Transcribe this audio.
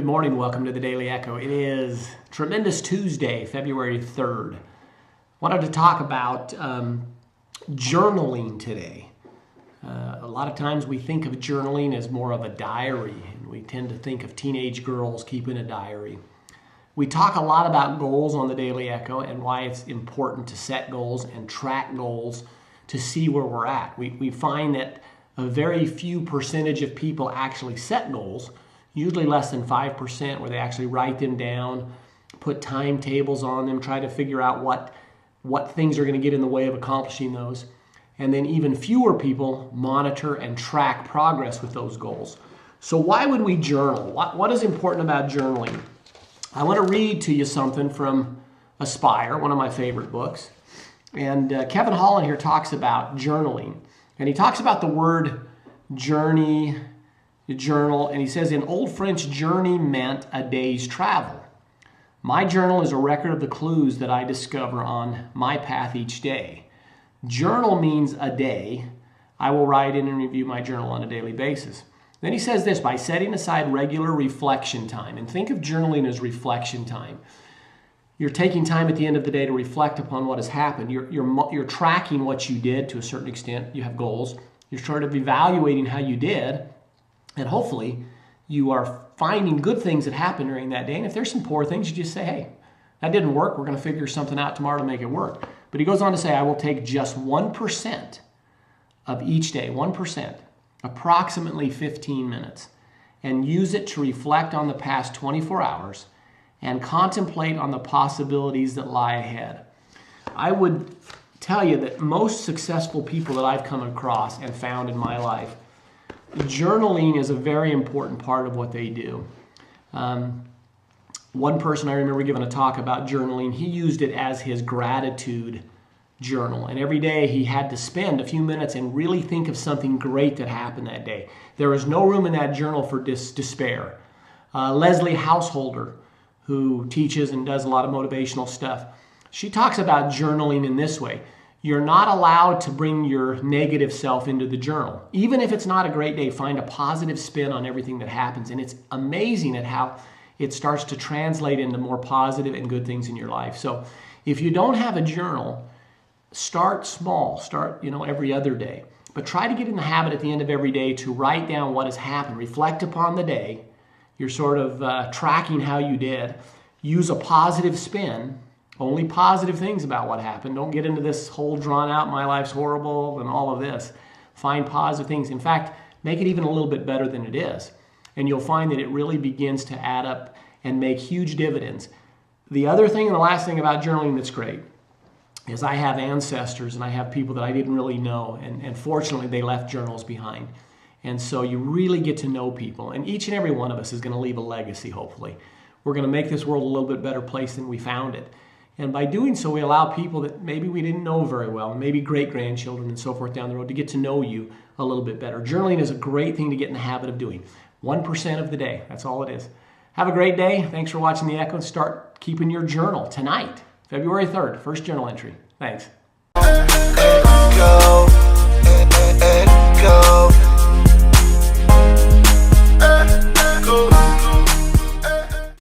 morning. Welcome to the Daily Echo. It is Tremendous Tuesday, February 3rd. Wanted to talk about journaling today. A lot of times we think of journaling as more of a diary, and we tend to think of teenage girls keeping a diary. We talk a lot about goals on the Daily Echo and why it's important to set goals and track goals to see where we're at. We find that a very few percentage of people actually set goals, usually less than 5%, where they actually write them down, put timetables on them, try to figure out what things are going to get in the way of accomplishing those. And then even fewer people monitor and track progress with those goals. So why would we journal? What is important about journaling? I want to read to you something from Aspire, one of my favorite books. And Kevin Holland here talks about journaling. And he talks about the word journey, journal, and he says in Old French, journey meant a day's travel. My journal is a record of the clues that I discover on my path each day. Journal means a day. I will write in and review my journal on a daily basis. Then he says this, by setting aside regular reflection time, and think of journaling as reflection time. You're taking time at the end of the day to reflect upon what has happened. You're tracking what you did to a certain extent. You have goals. You're sort of evaluating how you did, and hopefully you are finding good things that happened during that day. And if there's some poor things, you just say, hey, that didn't work. We're going to figure something out tomorrow to make it work. But he goes on to say, I will take just 1% of each day, 1%, approximately 15 minutes, and use it to reflect on the past 24 hours and contemplate on the possibilities that lie ahead. I would tell you that most successful people that I've come across and found in my life, journaling is a very important part of what they do. One person I remember giving a talk about journaling, he used it as his gratitude journal. And every day he had to spend a few minutes and really think of something great that happened that day. There was no room in that journal for despair. Leslie Householder, who teaches and does a lot of motivational stuff, she talks about journaling in this way. You're not allowed to bring your negative self into the journal. Even if it's not a great day, find a positive spin on everything that happens. And it's amazing at how it starts to translate into more positive and good things in your life. So if you don't have a journal, start small. Start, every other day. But try to get in the habit at the end of every day to write down what has happened. Reflect upon the day. You're sort of tracking how you did. Use a positive spin. Only positive things about what happened. Don't get into this whole drawn out, my life's horrible and all of this. Find positive things. In fact, make it even a little bit better than it is. And you'll find that it really begins to add up and make huge dividends. The other thing and the last thing about journaling that's great is I have ancestors and I have people that I didn't really know. And fortunately, they left journals behind. And so you really get to know people. And each and every one of us is going to leave a legacy, hopefully. We're going to make this world a little bit better place than we found it. And by doing so, we allow people that maybe we didn't know very well, maybe great-grandchildren and so forth down the road, to get to know you a little bit better. Journaling is a great thing to get in the habit of doing. 1% of the day, that's all it is. Have a great day. Thanks for watching The Echo, and start keeping your journal tonight, February 3rd, first journal entry. Thanks.